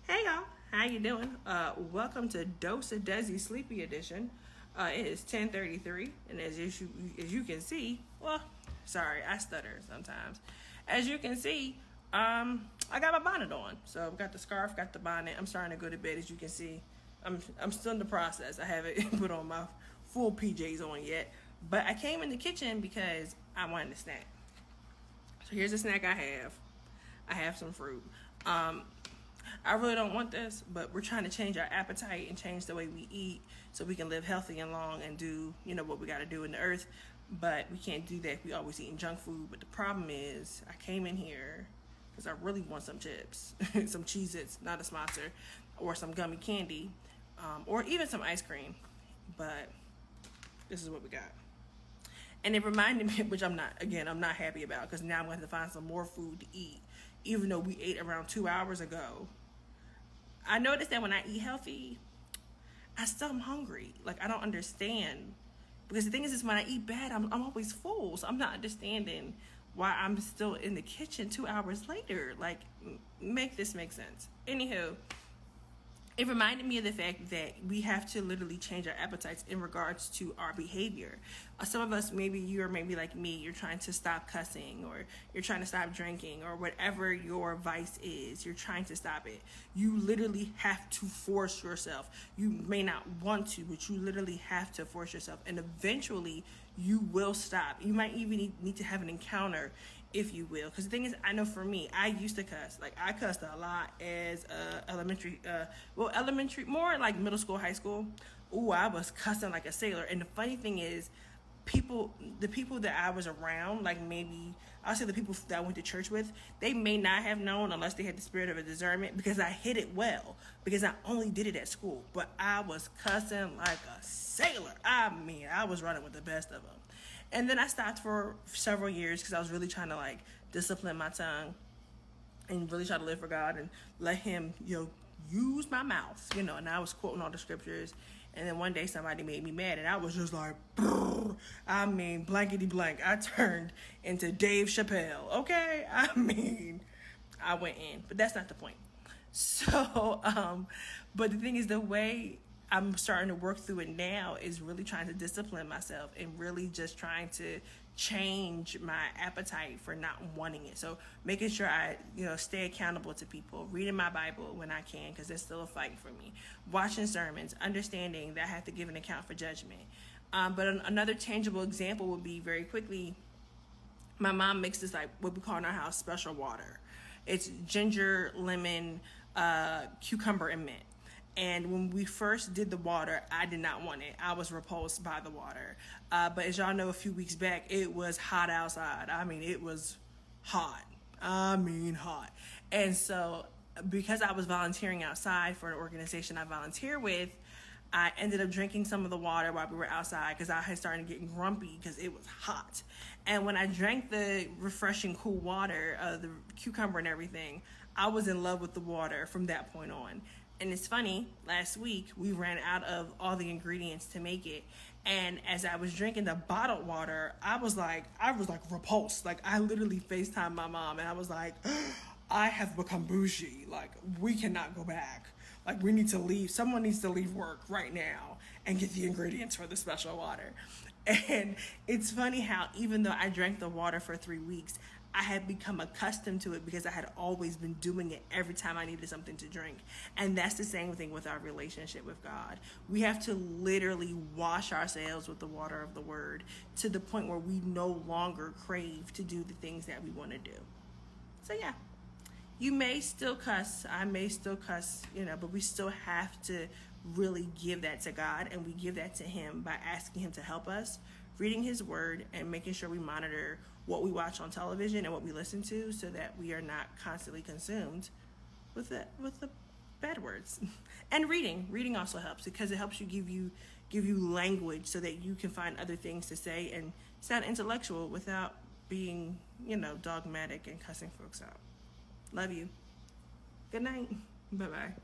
Hey y'all, how you doing? Welcome to Dose of Desi Sleepy Edition. It is 10:33, and as you can see, well, sorry, I stutter sometimes. As you can see, I got my bonnet on, so I've got the scarf, got the bonnet. I'm starting to go to bed. As you can see, I'm still in the process. I haven't put on my full PJs on yet, but I came in the kitchen because I wanted a snack. So here's the snack I have. I have some fruit. I really don't want this, but we're trying to change our appetite and change the way we eat so we can live healthy and long and do, what we got to do in the earth. But we can't do that if we always eating junk food. But the problem is, I came in here because I really want some chips, some Cheez-Its, not a sponsor, or some gummy candy, or even some ice cream. But this is what we got. And it reminded me, which I'm not happy about, because now I'm going to have to find some more food to eat, even though we ate around 2 hours ago. I noticed that when I eat healthy, I still am hungry. Like, I don't understand. Because the thing is when I eat bad, I'm always full. So I'm not understanding why I'm still in the kitchen 2 hours later. Like, make this make sense. Anywho, it reminded me of the fact that we have to literally change our appetites in regards to our behavior. Some of us, maybe you're maybe like me, you're trying to stop cussing, or you're trying to stop drinking, or whatever your vice is, you're trying to stop it. You literally have to force yourself. You may not want to, but you literally have to force yourself. And eventually you will stop. You might even need to have an encounter, if you will. Because the thing is, I know for me, I used to cuss. Like, I cussed a lot as elementary, more like middle school, high school. Ooh, I was cussing like a sailor. And the funny thing is, the people that I was around, like maybe, I'll say the people that I went to church with, they may not have known unless they had the spirit of a discernment, because I hid it well, because I only did it at school. But I was cussing like a sailor. I mean, I was running with the best of them. And then I stopped for several years because I was really trying to like discipline my tongue and really try to live for God and let him, use my mouth, and I was quoting all the scriptures. And then one day somebody made me mad, and I was just like, blankety blank. I turned into Dave Chappelle, okay? I went in, but that's not the point. So, but the thing is, the way I'm starting to work through it now is really trying to discipline myself and really just trying to change my appetite for not wanting it. So making sure I, stay accountable to people, reading my Bible when I can, because it's still a fight for me, watching sermons, understanding that I have to give an account for judgment. But another tangible example would be, very quickly, my mom makes this, like what we call in our house, special water. It's ginger, lemon, cucumber, and mint. And when we first did the water, I did not want it. I was repulsed by the water. But as y'all know, a few weeks back, it was hot outside. It was hot. Hot. And so because I was volunteering outside for an organization I volunteer with, I ended up drinking some of the water while we were outside because I had started getting grumpy because it was hot. And when I drank the refreshing, cool water, the cucumber and everything, I was in love with the water from that point on. And it's funny, last week we ran out of all the ingredients to make it. And as I was drinking the bottled water, I was like repulsed. Like, I literally FaceTimed my mom and I was like, I have become bougie. Like, we cannot go back. Like, we need to leave. Someone needs to leave work right now and get the ingredients for the special water. And it's funny how even though I drank the water for 3 weeks, I had become accustomed to it because I had always been doing it every time I needed something to drink. And that's the same thing with our relationship with God. We have to literally wash ourselves with the water of the word to the point where we no longer crave to do the things that we want to do. So yeah, you may still cuss, I may still cuss, but we still have to really give that to God, and we give that to him by asking him to help us, reading his word, and making sure we monitor what we watch on television and what we listen to so that we are not constantly consumed with the bad words. And reading also helps because it helps give you language so that you can find other things to say and sound intellectual without being, dogmatic and cussing folks out. Love you. Good night. Bye-bye.